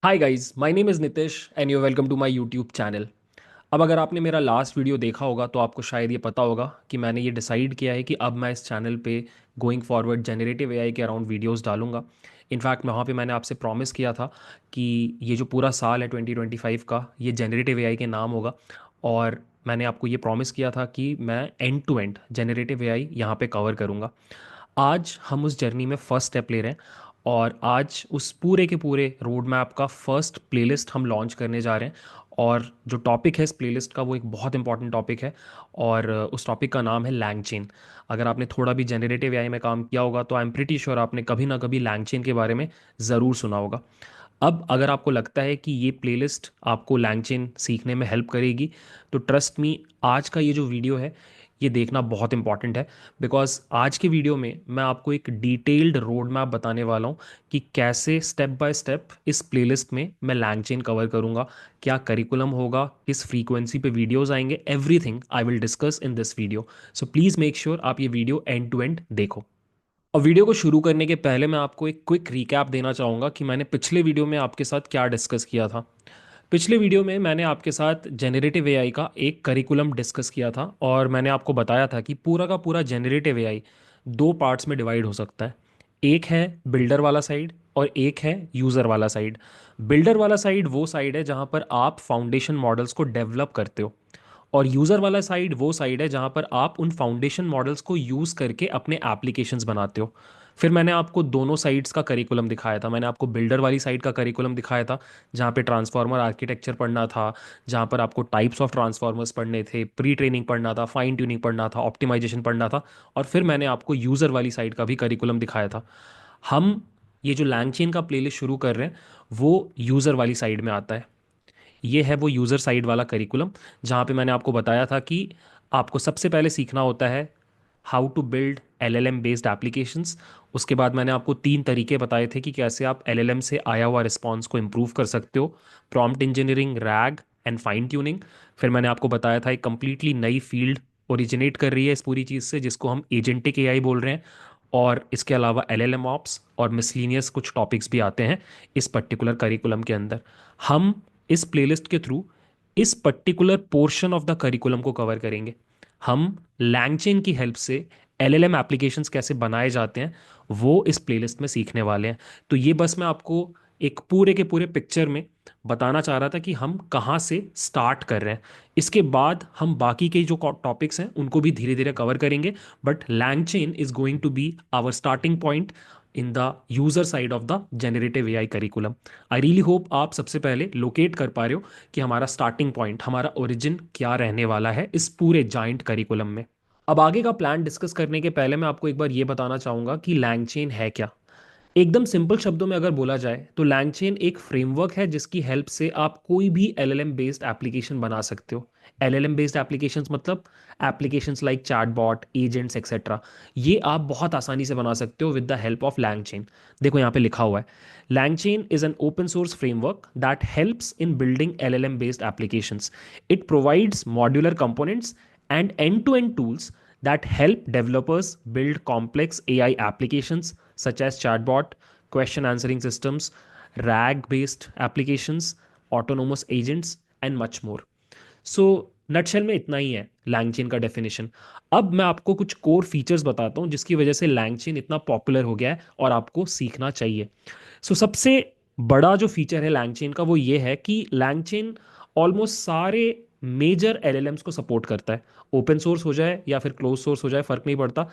Hi guys, my name is Nitish and you welcome to my YouTube channel. अब अगर आपने मेरा लास्ट वीडियो देखा होगा तो आपको शायद ये पता होगा कि मैंने ये डिसाइड किया है कि अब मैं इस चैनल पे गोइंग फॉरवर्ड जनरेटिव एआई के अराउंड वीडियोस डालूंगा। इनफैक्ट वहाँ पे मैंने आपसे प्रॉमिस किया था कि ये जो पूरा साल है 2025 का, ये जनरेटिव एआई के नाम होगा। और मैंने आपको ये प्रॉमिस किया था कि मैं end to end generative AI यहाँ पे कवर करूँगा। आज हम उस जर्नी में फर्स्ट स्टेप ले रहे हैं और आज उस पूरे के पूरे रोड मैप का फर्स्ट प्लेलिस्ट हम लॉन्च करने जा रहे हैं। और जो टॉपिक है इस प्लेलिस्ट का वो एक बहुत इंपॉर्टेंट टॉपिक है और उस टॉपिक का नाम है लैंगचेन। अगर आपने थोड़ा भी जनरेटिव एआई में काम किया होगा तो आई एम प्रिटी श्योर आपने कभी ना कभी लैंगचेन के बारे में ज़रूर सुना होगा। अब अगर आपको लगता है कि ये प्लेलिस्ट आपको लैंगचेन सीखने में हेल्प करेगी तो ट्रस्ट मी, आज का ये जो वीडियो है ये देखना बहुत इंपॉर्टेंट है। बिकॉज आज के वीडियो में मैं आपको एक डिटेल्ड रोड मैप बताने वाला हूँ कि कैसे स्टेप बाय स्टेप इस प्लेलिस्ट में मैं लैंगचेन कवर करूँगा, क्या करिकुलम होगा, किस फ्रीक्वेंसी पे वीडियोस आएंगे, everything I will discuss in this video. So please make sure आप ये वीडियो एंड टू एंड देखो। और वीडियो को शुरू करने के पहले मैं आपको एक क्विक रिकैप देना चाहूँगा कि मैंने पिछले वीडियो में आपके साथ क्या डिस्कस किया था। पिछले वीडियो में मैंने आपके साथ जेनरेटिव एआई का एक करिकुलम डिस्कस किया था और मैंने आपको बताया था कि पूरा का पूरा जेनरेटिव एआई दो पार्ट्स में डिवाइड हो सकता है। एक है बिल्डर वाला साइड और एक है यूज़र वाला साइड। बिल्डर वाला साइड वो साइड है जहाँ पर आप फाउंडेशन मॉडल्स को डेवलप करते हो और यूज़र वाला साइड वो साइड है जहाँ पर आप उन फाउंडेशन मॉडल्स को यूज़ करके अपने एप्लीकेशंस बनाते हो। फिर मैंने आपको दोनों साइड्स का करिकुलम दिखाया था। मैंने आपको बिल्डर वाली साइड का करिकुलम दिखाया था जहाँ पे ट्रांसफार्मर आर्किटेक्चर पढ़ना था, जहाँ पर आपको टाइप्स ऑफ ट्रांसफार्मर्स पढ़ने थे, प्री ट्रेनिंग पढ़ना था, फाइन ट्यूनिंग पढ़ना था, ऑप्टिमाइजेशन पढ़ना था। और फिर मैंने आपको यूज़र वाली साइड का भी करिकुलम दिखाया था। हम ये जो लैंगचेन का प्लेलिस्ट शुरू कर रहे हैं वो यूज़र वाली साइड में आता है। ये है वो यूज़र साइड वाला करिकुलम जहाँ पे मैंने आपको बताया था कि आपको सबसे पहले सीखना होता है how to build LLM based applications. उसके बाद मैंने आपको तीन तरीके बताए थे कि कैसे आप एलएलएम से आया हुआ रिस्पॉन्स को इम्प्रूव कर सकते हो: prompt engineering, rag and fine tuning. फिर मैंने आपको बताया था एक कंप्लीटली नई फील्ड ओरिजिनेट कर रही है इस पूरी चीज़ से जिसको हम एजेंटिक एआई बोल रहे हैं। और इसके अलावा एलएलएम ऑप्स और मिसलीनियस कुछ टॉपिक्स भी आते हैं इस पर्टिकुलर करिकुलम के अंदर। हम इस प्लेलिस्ट के थ्रू इस particular portion of the curriculum को कवर करेंगे। हम लैंगचेन की हेल्प से एलएलएम एप्लीकेशंस कैसे बनाए जाते हैं वो इस प्लेलिस्ट में सीखने वाले हैं। तो ये बस मैं आपको एक पूरे के पूरे पिक्चर में बताना चाह रहा था कि हम कहाँ से स्टार्ट कर रहे हैं। इसके बाद हम बाकी के जो टॉपिक्स हैं उनको भी धीरे धीरे कवर करेंगे। But LangChain is going to be our starting point in the user side of the generative AI curriculum. I really hope आप सबसे पहले लोकेट कर पा रहे हो कि हमारा स्टार्टिंग पॉइंट, हमारा ओरिजिन क्या रहने वाला है इस पूरे जाइंट करिकुलम में। अब आगे का प्लान डिस्कस करने के पहले मैं आपको एक बार ये बताना चाहूंगा कि लैंगचेन है क्या। एकदम सिंपल शब्दों में अगर बोला जाए तो लैंगचेन एक फ्रेमवर्क है जिसकी हेल्प से आप कोई भी एलएलएम बेस्ड एप्लीकेशन बना सकते हो। एलएलएम बेस्ड एप्लीकेशंस मतलब applications like chatbot, agents etcetera, ये आप बहुत आसानी से बना सकते हो with the help of LangChain. देखो यहाँ पे लिखा हुआ है, LangChain is an open source framework that helps in building LLM based applications. It provides modular components and end-to-end tools that help developers build complex AI applications such as chatbot, question answering systems, RAG based applications, autonomous agents and much more. So nutshell में इतना ही है LangChain का definition. अब मैं आपको कुछ core features बताता हूँ जिसकी वजह से लैंगचेन इतना पॉपुलर हो गया है और आपको सीखना चाहिए। सबसे बड़ा जो फीचर है लैंगचेन का वो ये है कि लैंगचेन ऑलमोस्ट सारे मेजर एलएलएम्स को सपोर्ट करता है। ओपन सोर्स हो जाए या फिर क्लोज सोर्स हो जाए, फर्क नहीं पड़ता।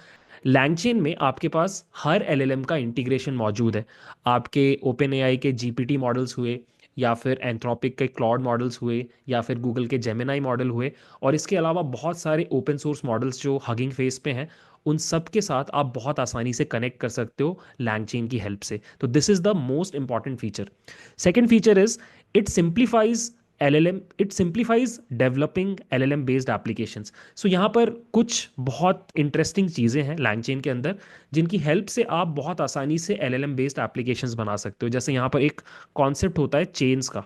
लैंगचेन में आपके पास हर एलएलएम का इंटीग्रेशन मौजूद है। आपके ओपन एआई के जीपीटी मॉडल्स हुए, या फिर एंथ्रोपिक के क्लॉड मॉडल्स हुए, या फिर गूगल के जेमिनाई मॉडल हुए, और इसके अलावा बहुत सारे ओपन सोर्स मॉडल्स जो हगिंग फेस पे हैं, उन सब के साथ आप बहुत आसानी से कनेक्ट कर सकते हो लैंगचेन की हेल्प से। तो this is the most important feature. Second feature is it simplifies LLM, it simplifies developing LLM based applications. यहाँ पर कुछ बहुत इंटरेस्टिंग चीज़ें हैं लैंगचेन के अंदर जिनकी हेल्प से आप बहुत आसानी से LLM बेस्ड एप्लीकेशंस बना सकते हो। जैसे यहाँ पर एक कॉन्सेप्ट होता है चेन्स का,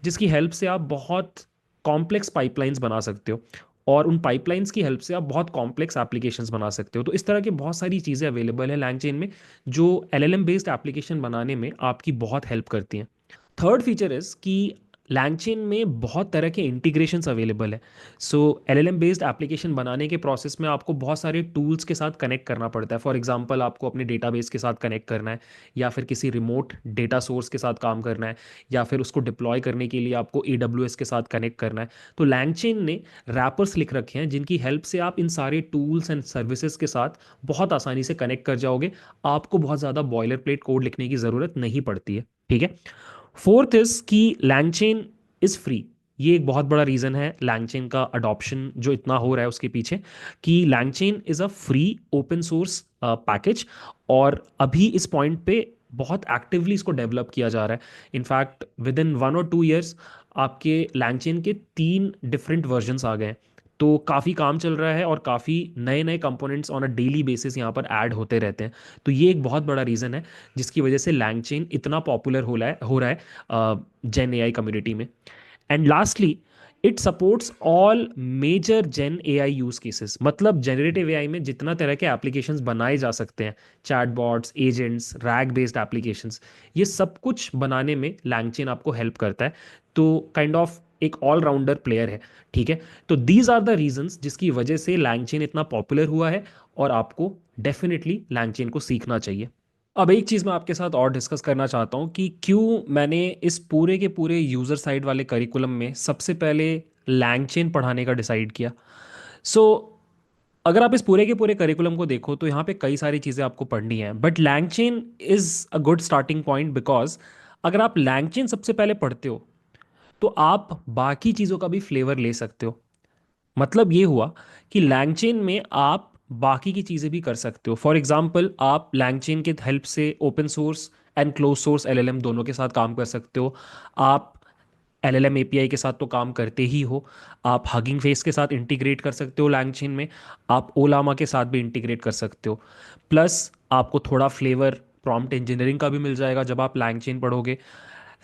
जिसकी हेल्प से आप बहुत कॉम्प्लेक्स पाइपलाइंस बना सकते हो और उन पाइपलाइंस की हेल्प से आप बहुत कॉम्प्लेक्स एप्लीकेशंस बना सकते हो। तो इस तरह की बहुत सारी चीज़ें अवेलेबल है लैंगचेन में जो LLM बेस्ड एप्लीकेशन बनाने में आपकी बहुत हेल्प करती हैं। थर्ड फीचर इज कि लैंगचेन में बहुत तरह के इंटीग्रेशंस अवेलेबल है। सो एलएलएम बेस्ड एप्लीकेशन बनाने के प्रोसेस में आपको बहुत सारे टूल्स के साथ कनेक्ट करना पड़ता है। फॉर एग्जांपल आपको अपने डेटाबेस के साथ कनेक्ट करना है, या फिर किसी रिमोट डेटा सोर्स के साथ काम करना है, या फिर उसको डिप्लॉय करने के लिए आपको AWS के साथ कनेक्ट करना है। तो लैंगचेन ने रैपर्स लिख रखे हैं जिनकी हेल्प से आप इन सारे टूल्स एंड सर्विसेज के साथ बहुत आसानी से कनेक्ट कर जाओगे। आपको बहुत ज़्यादा बॉयलर प्लेट कोड लिखने की ज़रूरत नहीं पड़ती है। ठीक है। फोर्थ इज कि लैंगचेन इज फ्री। ये एक बहुत बड़ा रीजन है लैंगचेन का अडॉप्शन जो इतना हो रहा है उसके पीछे, कि LangChain is a free open source package. और अभी इस पॉइंट पे बहुत एक्टिवली इसको डेवलप किया जा रहा है। इनफैक्ट विद इन 1 और 2 ईयर्स आपके लैंगचेन के 3 डिफरेंट वर्जन्स आ गए हैं। तो काफ़ी काम चल रहा है और काफ़ी नए नए components on a daily basis यहाँ पर ऐड होते रहते हैं। तो ये एक बहुत बड़ा रीज़न है जिसकी वजह से लैंगचेन इतना पॉपुलर हो रहा है जेन एआई कम्युनिटी में। And lastly, it supports all major gen AI use cases. मतलब जेनरेटिव एआई में जितना तरह के एप्लीकेशंस बनाए जा सकते हैं, chatbots, agents, RAG based applications, ये सब कुछ बनाने में लैंगचेन आपको हेल्प करता है। तो काइंड ऑफ एक ऑलराउंडर प्लेयर है। ठीक है। तो दीज आर द रीजंस जिसकी वजह से लैंगचेन इतना पॉपुलर हुआ है, और आपको डेफिनेटली लैंगचेन को सीखना चाहिए। अब एक चीज़ मैं आपके साथ और डिस्कस करना चाहता हूँ कि क्यों मैंने इस पूरे के पूरे यूज़र साइड वाले करिकुलम में सबसे पहले लैंगचेन पढ़ाने का डिसाइड किया। सो अगर आप इस पूरे के पूरे करिकुलम को देखो तो यहाँ पे कई सारी चीज़ें आपको पढ़नी है, but LangChain is a good starting point, because अगर आप लैंगचेन सबसे पहले पढ़ते हो तो आप बाकी चीज़ों का भी फ्लेवर ले सकते हो। मतलब ये हुआ कि लैंगचेन में आप बाकी की चीज़ें भी कर सकते हो। फॉर एग्जाम्पल, आप लैंगचेन के हेल्प से open source and close source LLM दोनों के साथ काम कर सकते हो। आप एलएलएम एपीआई के साथ तो काम करते ही हो, आप हगिंग फेस के साथ इंटीग्रेट कर सकते हो लैंगचेन में, आप ओलामा के साथ भी इंटीग्रेट कर सकते हो। प्लस आपको थोड़ा फ्लेवर प्रॉम्प्ट इंजीनियरिंग का भी मिल जाएगा जब आप लैंगचेन पढ़ोगे।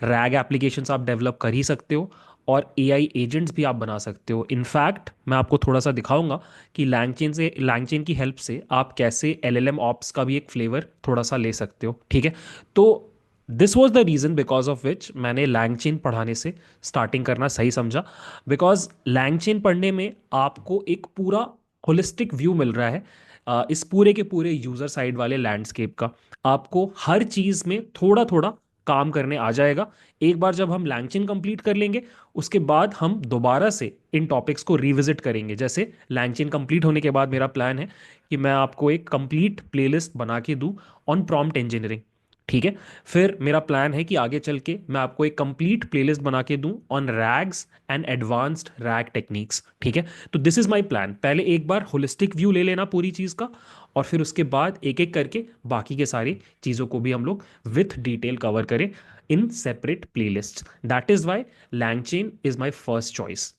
रैग एप्लीकेशंस आप डेवलप कर ही सकते हो, और एआई एजेंट्स भी आप बना सकते हो। इनफैक्ट मैं आपको थोड़ा सा दिखाऊंगा कि लैंगचेन की हेल्प से आप कैसे एलएलएम ऑप्स का भी एक फ्लेवर थोड़ा सा ले सकते हो। ठीक है। तो this was the reason because of which मैंने लैंगचेन पढ़ाने से स्टार्टिंग करना सही समझा। बिकॉज लैंगचेन पढ़ने में आपको एक पूरा होलिस्टिक व्यू मिल रहा है इस पूरे के पूरे यूज़र साइड वाले लैंडस्केप का। आपको हर चीज़ में थोड़ा थोड़ा काम करने आ जाएगा। एक बार जब हम लैंगचेन कंप्लीट कर लेंगे, उसके बाद हम दोबारा से इन टॉपिक्स को रिविजिट करेंगे। जैसे लैंगचेन कंप्लीट होने के बाद मेरा प्लान है कि मैं आपको एक कंप्लीट प्लेलिस्ट बना के दूं ऑन प्रॉम्प्ट इंजीनियरिंग। ठीक है। फिर मेरा प्लान है कि आगे चल के मैं आपको एक कंप्लीट प्लेलिस्ट बना के दूं on rags and advanced rag techniques. ठीक है। तो दिस इज माय प्लान। पहले एक बार होलिस्टिक व्यू ले लेना पूरी चीज़ का, और फिर उसके बाद एक एक करके बाकी के सारी चीज़ों को भी हम लोग विथ डिटेल कवर करें in separate playlist. That is why LangChain is my first choice.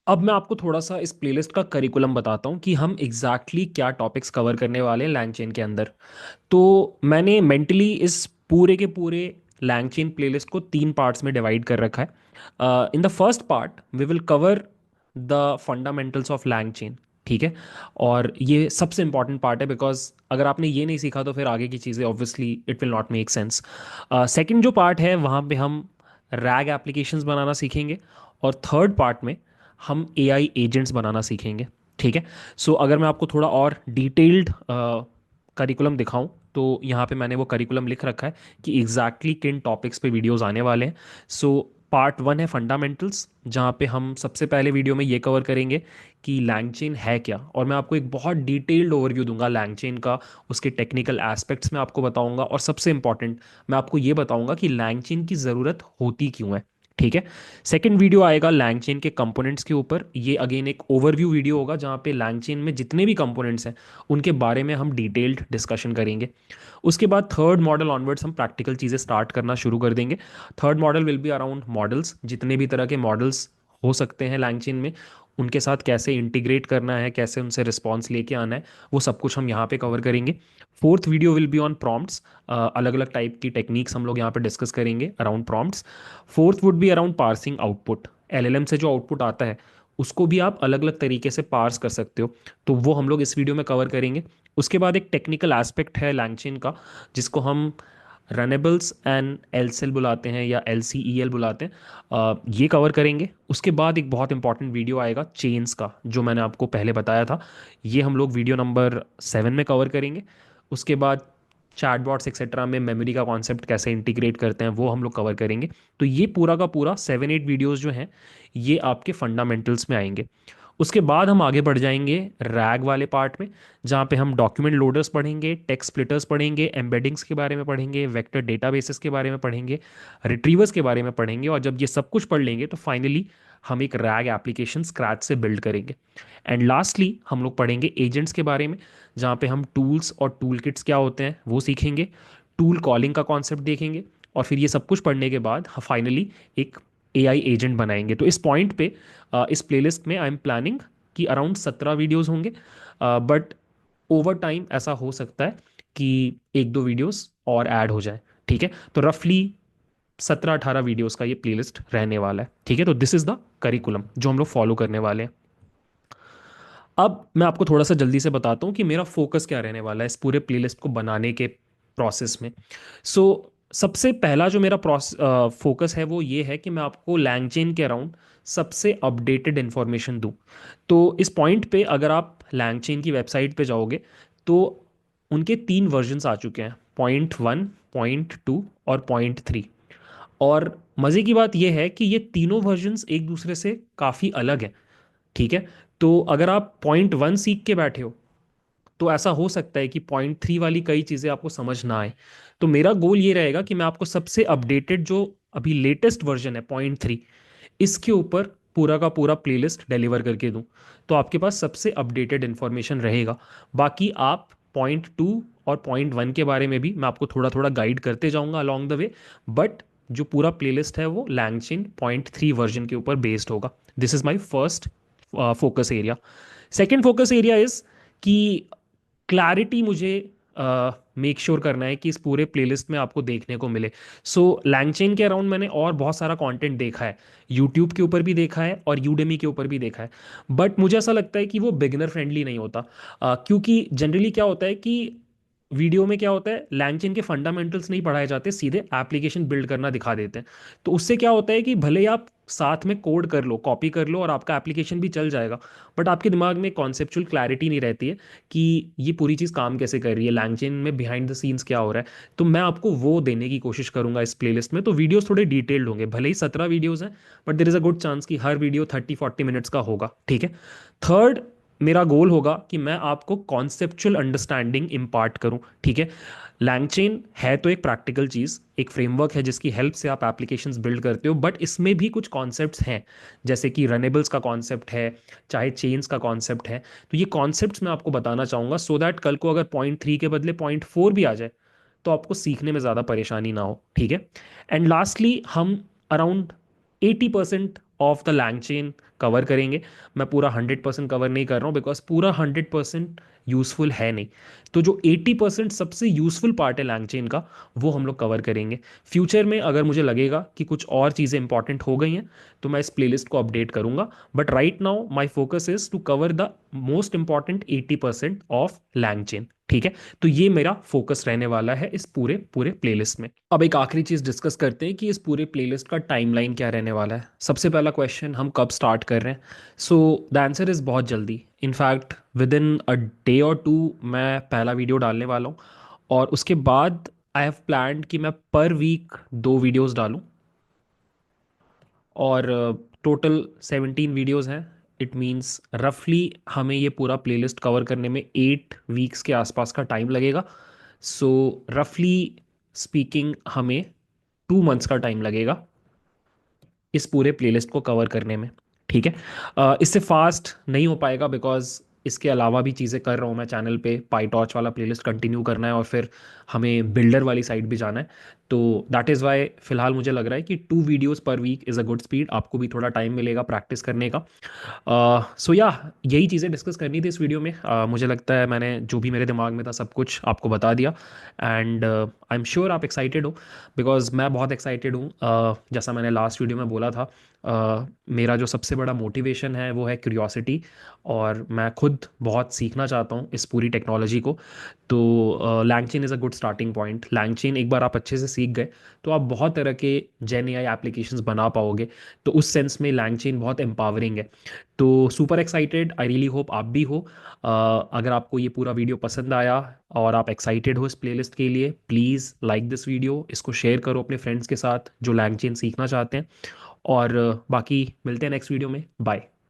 अब मैं आपको थोड़ा सा इस प्लेलिस्ट का करिकुलम बताता हूँ कि हम एग्जैक्टली exactly क्या टॉपिक्स कवर करने वाले हैं लैंगचेन के अंदर। तो मैंने मेंटली इस पूरे के पूरे लैंगचेन प्लेलिस्ट को 3 पार्ट्स में डिवाइड कर रखा है। In the first part we will cover the fundamentals of LangChain. ठीक है। और ये सबसे इंपॉर्टेंट पार्ट है, बिकॉज अगर आपने ये नहीं सीखा तो फिर आगे की चीज़ें obviously it will not make sense. Second जो पार्ट है वहाँ पे हम रैग एप्लीकेशंस बनाना सीखेंगे, और थर्ड पार्ट में हम एआई एजेंट्स बनाना सीखेंगे। ठीक है। सो अगर मैं आपको थोड़ा और डिटेल्ड करिकुलम दिखाऊं तो यहाँ पे मैंने वो करिकुलम लिख रखा है कि एग्जैक्टली exactly किन टॉपिक्स पे वीडियोस आने वाले हैं। सो पार्ट 1 है फंडामेंटल्स, जहाँ पे हम सबसे पहले वीडियो में ये कवर करेंगे कि लैंगचेन है क्या, और मैं आपको एक बहुत डिटेल्ड ओवरव्यू दूंगा लैंगचेन का। उसके टेक्निकल एस्पेक्ट्स में आपको बताऊंगा, और सबसे इंपॉर्टेंट मैं आपको ये बताऊंगा कि लैंगचेन की ज़रूरत होती क्यों है। ठीक है। सेकंड वीडियो आएगा लैंगचेन के कंपोनेंट्स के ऊपर। ये अगेन एक ओवरव्यू वीडियो होगा जहाँ पे लैंगचेन में जितने भी कंपोनेंट्स हैं उनके बारे में हम डिटेल्ड डिस्कशन करेंगे। उसके बाद थर्ड मॉडल ऑनवर्ड्स हम प्रैक्टिकल चीज़ें स्टार्ट करना शुरू कर देंगे। Third model will be around models, जितने भी तरह के मॉडल्स हो सकते हैं लैंगचेन में, उनके साथ कैसे इंटीग्रेट करना है, कैसे उनसे रिस्पॉन्स लेके आना है, वो सब कुछ हम यहाँ पे कवर करेंगे। Fourth video will be on prompts. अलग अलग टाइप की टेक्निक्स हम लोग यहाँ पे डिस्कस करेंगे around prompts. Fourth would be around parsing output. LLM से जो आउटपुट आता है उसको भी आप अलग अलग तरीके से पार्स कर सकते हो, तो वो हम लोग इस वीडियो में कवर करेंगे। उसके बाद एक टेक्निकल एस्पेक्ट है लैंगचेन का जिसको हम रनेबल्स एंड एलसेल बुलाते हैं या LCEL बुलाते हैं, ये कवर करेंगे। उसके बाद एक बहुत इंपॉर्टेंट वीडियो आएगा चेन्स का, जो मैंने आपको पहले बताया था, ये हम लोग वीडियो नंबर 7 में कवर करेंगे। उसके बाद चैटबॉट्स एक्सेट्रा में मेमोरी का कॉन्सेप्ट कैसे इंटीग्रेट करते हैं वो हम लोग कवर करेंगे। तो ये पूरा का पूरा 7-8 वीडियोस जो हैं ये आपके फंडामेंटल्स में आएंगे। उसके बाद हम आगे बढ़ जाएंगे रैग वाले पार्ट में, जहाँ पे हम डॉक्यूमेंट लोडर्स पढ़ेंगे, टेक्स्ट स्प्लिटर्स पढ़ेंगे, एम्बेडिंग्स के बारे में पढ़ेंगे, वेक्टर डेटाबेसेस के बारे में पढ़ेंगे, रिट्रीवर्स के बारे में पढ़ेंगे। और जब ये सब कुछ पढ़ लेंगे तो फाइनली हम एक रैग एप्लीकेशन स्क्रैच से बिल्ड करेंगे। एंड लास्टली हम लोग पढ़ेंगे एजेंट्स के बारे में, जहाँ पे हम टूल्स और टूल किट्स क्या होते हैं वो सीखेंगे, टूल कॉलिंग का कॉन्सेप्ट देखेंगे। और फिर ये सब कुछ पढ़ने के बाद फाइनली एक AI एजेंट बनाएंगे। तो इस पॉइंट पे इस प्लेलिस्ट में आई एम प्लानिंग कि अराउंड 17 वीडियोस होंगे, बट ओवर टाइम ऐसा हो सकता है कि एक दो वीडियोस और ऐड हो जाए। ठीक है, तो रफली 17-18 वीडियोस का ये प्लेलिस्ट रहने वाला है। ठीक है, तो दिस इज़ द करिकुलम जो हम लोग फॉलो करने वाले हैं। अब मैं आपको थोड़ा सा जल्दी से बताता हूँ कि मेरा फोकस क्या रहने वाला है इस पूरे प्लेलिस्ट को बनाने के प्रोसेस में। सबसे पहला जो मेरा फोकस है वो ये है कि मैं आपको लैंगचेन के अराउंड सबसे अपडेटेड इन्फॉर्मेशन दूँ। तो इस पॉइंट पे अगर आप लैंगचेन की वेबसाइट पे जाओगे तो उनके 3 वर्जन्स आ चुके हैं, .1, .2 और .3। और मज़े की बात यह है कि ये तीनों वर्जन्स एक दूसरे से काफ़ी अलग हैं। ठीक है, तो अगर आप .1 सीख के बैठे हो तो ऐसा हो सकता है कि .3 वाली कई चीज़ें आपको समझ ना आए। तो मेरा गोल ये रहेगा कि मैं आपको सबसे अपडेटेड जो अभी लेटेस्ट वर्जन है .3, इसके ऊपर पूरा का पूरा प्लेलिस्ट डिलीवर करके दूं। तो आपके पास सबसे अपडेटेड इन्फॉर्मेशन रहेगा। बाकी आप .2 और .1 के बारे में भी मैं आपको थोड़ा थोड़ा गाइड करते जाऊंगा अलॉन्ग द वे, बट जो पूरा प्लेलिस्ट है वो लैंगचेन .3 वर्जन के ऊपर बेस्ड होगा। This is my first focus area. Second focus area is कि क्लैरिटी मुझे मेक श्योर करना है कि इस पूरे प्लेलिस्ट में आपको देखने को मिले। लैंगचेन के अराउंड मैंने और बहुत सारा कंटेंट देखा है, यूट्यूब के ऊपर भी देखा है और यूडेमी के ऊपर भी देखा है, बट मुझे ऐसा लगता है कि वो बिगिनर फ्रेंडली नहीं होता। क्योंकि जनरली क्या होता है कि वीडियो में क्या होता है, लैंगचेन के फंडामेंटल्स नहीं पढ़ाए जाते, सीधे एप्लीकेशन बिल्ड करना दिखा देते हैं। तो उससे क्या होता है कि भले ही आप साथ में कोड कर लो, कॉपी कर लो और आपका एप्लीकेशन भी चल जाएगा, बट आपके दिमाग में कॉन्सेप्चुअल क्लैरिटी नहीं रहती है कि ये पूरी चीज़ काम कैसे कर रही है, लैंगचेन में बिहाइंड द सीन्स क्या हो रहा है। तो मैं आपको वो देने की कोशिश करूंगा इस प्लेलिस्ट में। तो वीडियोस थोड़े डिटेल्ड होंगे, भले ही 17 वीडियोस हैं, but there is a good chance कि हर वीडियो 30-40 मिनट्स का होगा। ठीक है, थर्ड मेरा गोल होगा कि मैं आपको कॉन्सेप्चुअल अंडरस्टैंडिंग इम्पार्ट करूं। ठीक है, लैंगचेन है तो एक प्रैक्टिकल चीज़, एक फ्रेमवर्क है जिसकी हेल्प से आप एप्लीकेशंस बिल्ड करते हो, बट इसमें भी कुछ कॉन्सेप्ट्स हैं, जैसे कि रनेबल्स का कॉन्सेप्ट है, चाहे चेन्स का कॉन्सेप्ट है। तो ये कॉन्सेप्ट्स मैं आपको बताना चाहूँगा सो दैट कल को अगर .3 के बदले .4 भी आ जाए तो आपको सीखने में ज़्यादा परेशानी ना हो। ठीक है, एंड लास्टली हम around 80% of the LangChain cover करेंगे। मैं पूरा 100% कवर नहीं कर रहा हूँ बिकॉज पूरा 100% यूजफुल है नहीं। तो जो 80% सबसे यूजफुल पार्ट है लैंगचेन का वो हम लोग कवर करेंगे। फ्यूचर में अगर मुझे लगेगा कि कुछ और चीज़ें इंपॉर्टेंट हो गई हैं तो मैं इस प्लेलिस्ट को अपडेट करूंगा, but right now my focus is to cover the most important 80% of LangChain. ठीक है, तो ये मेरा फोकस रहने वाला है इस पूरे पूरे प्लेलिस्ट में। अब एक आखिरी चीज डिस्कस करते हैं कि इस पूरे प्लेलिस्ट का टाइमलाइन क्या रहने वाला है। सबसे पहला क्वेश्चन, हम कब स्टार्ट कर रहे हैं? द आंसर इज बहुत जल्दी। In fact with in a day और टू मैं पहला वीडियो डालने वाला हूँ, और उसके बाद आई हैव प्लान्ड कि मैं पर वीक 2 वीडियोस डालूँ। और टोटल 17 वीडियोस हैं। इट मीन्स रफली हमें ये पूरा प्लेलिस्ट कवर करने में 8 वीक्स के आसपास का टाइम लगेगा। रफली स्पीकिंग हमें 2 मंथ्स का टाइम लगेगा इस पूरे प्लेलिस्ट को कवर करने में। ठीक है, इससे फास्ट नहीं हो पाएगा बिकॉज इसके अलावा भी चीज़ें कर रहा हूँ मैं चैनल पे। पाई टॉर्च वाला प्लेलिस्ट कंटिन्यू करना है और फिर हमें बिल्डर वाली साइड भी जाना है। तो दैट इज़ वाई फिलहाल मुझे लग रहा है कि 2 videos per week is a good speed, आपको भी थोड़ा टाइम मिलेगा प्रैक्टिस करने का। सो या यही चीज़ें डिस्कस करनी थी इस वीडियो में। मुझे लगता है मैंने जो भी मेरे दिमाग में था सब कुछ आपको बता दिया, एंड आई एम श्योर आप एक्साइटेड हो, बिकॉज मैं बहुत एक्साइटेड हूँ। जैसा मैंने लास्ट वीडियो में बोला था, मेरा जो सबसे बड़ा मोटिवेशन है वो है क्यूरियोसिटी, और मैं खुद बहुत सीखना चाहता हूँ इस पूरी टेक्नोलॉजी को। तो LangChain is a good starting point. LangChain एक बार आप अच्छे से सीख गए तो आप बहुत तरह के जेन एआई एप्लीकेशंस बना पाओगे। तो उस सेंस में लैंगचेन बहुत एम्पावरिंग है। तो सुपर एक्साइटेड, आई रियली होप आप भी हो। अगर आपको ये पूरा वीडियो पसंद आया और आप एक्साइटेड हो इस प्लेलिस्ट के लिए, प्लीज़ लाइक दिस वीडियो, इसको शेयर करो अपने फ्रेंड्स के साथ जो लैंगचेन सीखना चाहते हैं। और बाकी मिलते हैं नेक्स्ट वीडियो में। बाय।